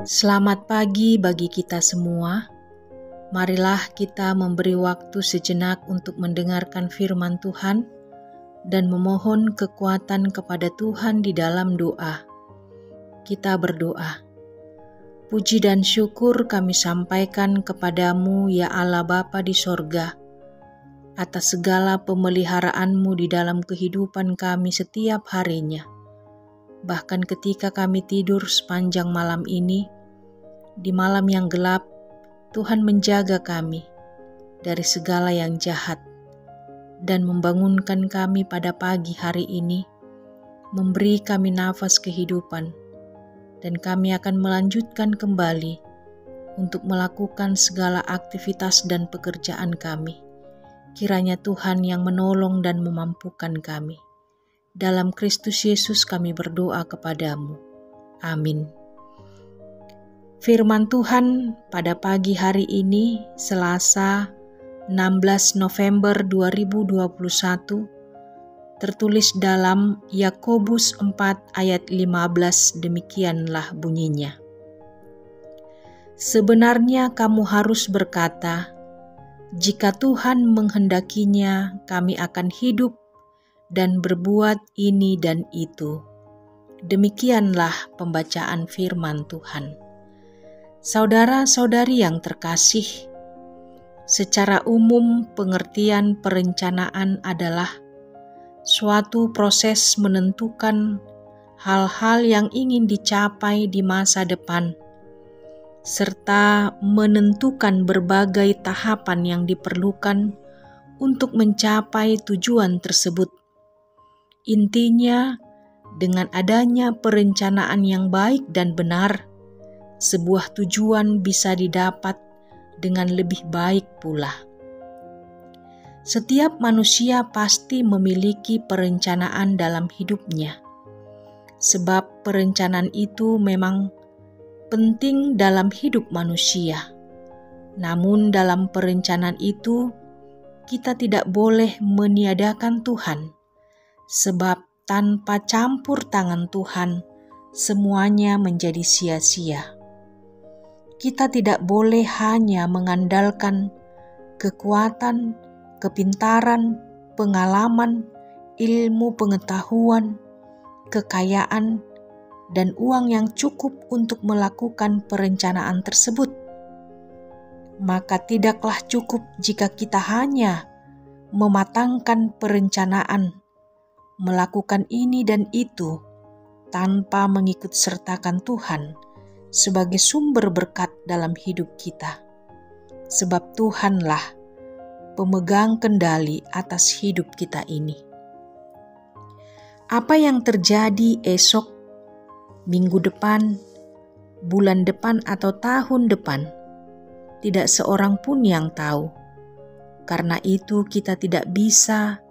Selamat pagi bagi kita semua. Marilah kita memberi waktu sejenak untuk mendengarkan firman Tuhan dan memohon kekuatan kepada Tuhan di dalam doa. Kita berdoa. Puji dan syukur kami sampaikan kepadamu, ya Allah Bapa di sorga, atas segala pemeliharaanmu di dalam kehidupan kami setiap harinya. Bahkan ketika kami tidur sepanjang malam ini, di malam yang gelap, Tuhan menjaga kami dari segala yang jahat dan membangunkan kami pada pagi hari ini, memberi kami nafas kehidupan, dan kami akan melanjutkan kembali untuk melakukan segala aktivitas dan pekerjaan kami. Kiranya Tuhan yang menolong dan memampukan kami. Dalam Kristus Yesus kami berdoa kepadamu. Amin. Firman Tuhan pada pagi hari ini, Selasa 16 November 2021, tertulis dalam Yakobus 4 ayat 15, demikianlah bunyinya. Sebenarnya kamu harus berkata, jika Tuhan menghendakinya, kami akan hidup dan berbuat ini dan itu. Demikianlah pembacaan firman Tuhan. Saudara-saudari yang terkasih, secara umum pengertian perencanaan adalah suatu proses menentukan hal-hal yang ingin dicapai di masa depan, serta menentukan berbagai tahapan yang diperlukan untuk mencapai tujuan tersebut. Intinya, dengan adanya perencanaan yang baik dan benar, sebuah tujuan bisa didapat dengan lebih baik pula. Setiap manusia pasti memiliki perencanaan dalam hidupnya, sebab perencanaan itu memang penting dalam hidup manusia. Namun dalam perencanaan itu, kita tidak boleh meniadakan Tuhan, sebab tanpa campur tangan Tuhan, semuanya menjadi sia-sia. Kita tidak boleh hanya mengandalkan kekuatan, kepintaran, pengalaman, ilmu pengetahuan, kekayaan, dan uang yang cukup untuk melakukan perencanaan tersebut. Maka tidaklah cukup jika kita hanya mematangkan perencanaan, melakukan ini dan itu, tanpa mengikut sertakan Tuhan sebagai sumber berkat dalam hidup kita. Sebab Tuhanlah pemegang kendali atas hidup kita ini. Apa yang terjadi esok, minggu depan, bulan depan atau tahun depan, tidak seorang pun yang tahu. Karena itu kita tidak bisa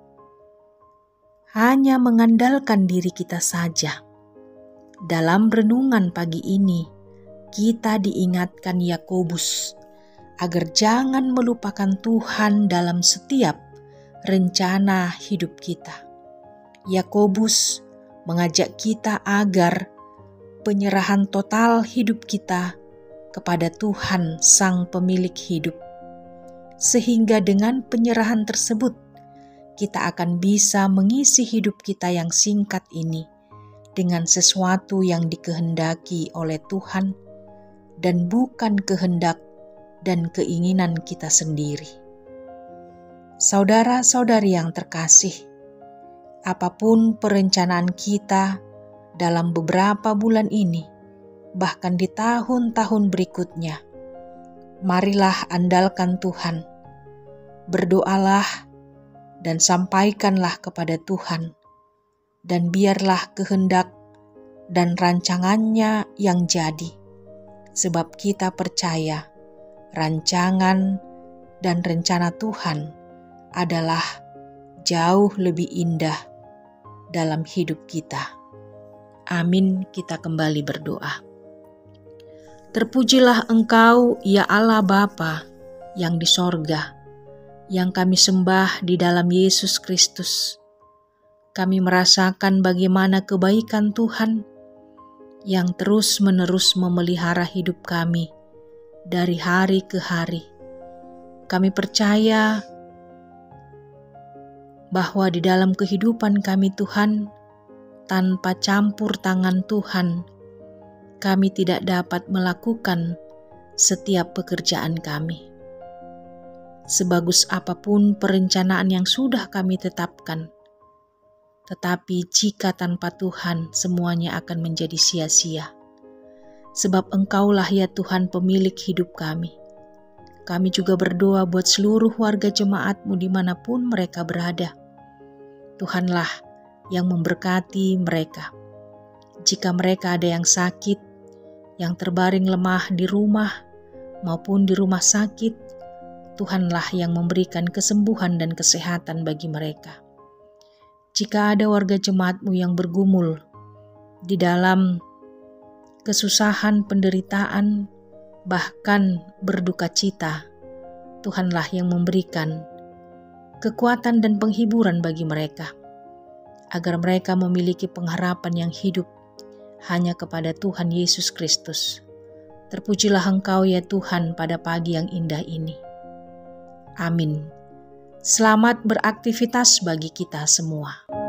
hanya mengandalkan diri kita saja. Dalam renungan pagi ini, kita diingatkan Yakobus agar jangan melupakan Tuhan dalam setiap rencana hidup kita. Yakobus mengajak kita agar penyerahan total hidup kita kepada Tuhan Sang Pemilik hidup, sehingga dengan penyerahan tersebut kita akan bisa mengisi hidup kita yang singkat ini dengan sesuatu yang dikehendaki oleh Tuhan dan bukan kehendak dan keinginan kita sendiri. Saudara-saudari yang terkasih, apapun perencanaan kita dalam beberapa bulan ini, bahkan di tahun-tahun berikutnya, marilah andalkan Tuhan, berdoalah dan sampaikanlah kepada Tuhan, dan biarlah kehendak dan rancangannya yang jadi, sebab kita percaya rancangan dan rencana Tuhan adalah jauh lebih indah dalam hidup kita. Amin. Kita kembali berdoa. Terpujilah Engkau, ya Allah Bapa yang di sorga, yang kami sembah di dalam Yesus Kristus. Kami merasakan bagaimana kebaikan Tuhan yang terus-menerus memelihara hidup kami dari hari ke hari. Kami percaya bahwa di dalam kehidupan kami Tuhan, tanpa campur tangan Tuhan, kami tidak dapat melakukan setiap pekerjaan kami. Sebagus apapun perencanaan yang sudah kami tetapkan, tetapi jika tanpa Tuhan semuanya akan menjadi sia-sia. Sebab Engkaulah ya Tuhan pemilik hidup kami. Kami juga berdoa buat seluruh warga jemaat-Mu dimanapun mereka berada. Tuhanlah yang memberkati mereka. Jika mereka ada yang sakit, yang terbaring lemah di rumah maupun di rumah sakit, Tuhanlah yang memberikan kesembuhan dan kesehatan bagi mereka. Jika ada warga jemaat-Mu yang bergumul di dalam kesusahan, penderitaan, bahkan berduka cita, Tuhanlah yang memberikan kekuatan dan penghiburan bagi mereka, agar mereka memiliki pengharapan yang hidup hanya kepada Tuhan Yesus Kristus. Terpujilah Engkau ya Tuhan pada pagi yang indah ini. Amin. Selamat beraktivitas bagi kita semua.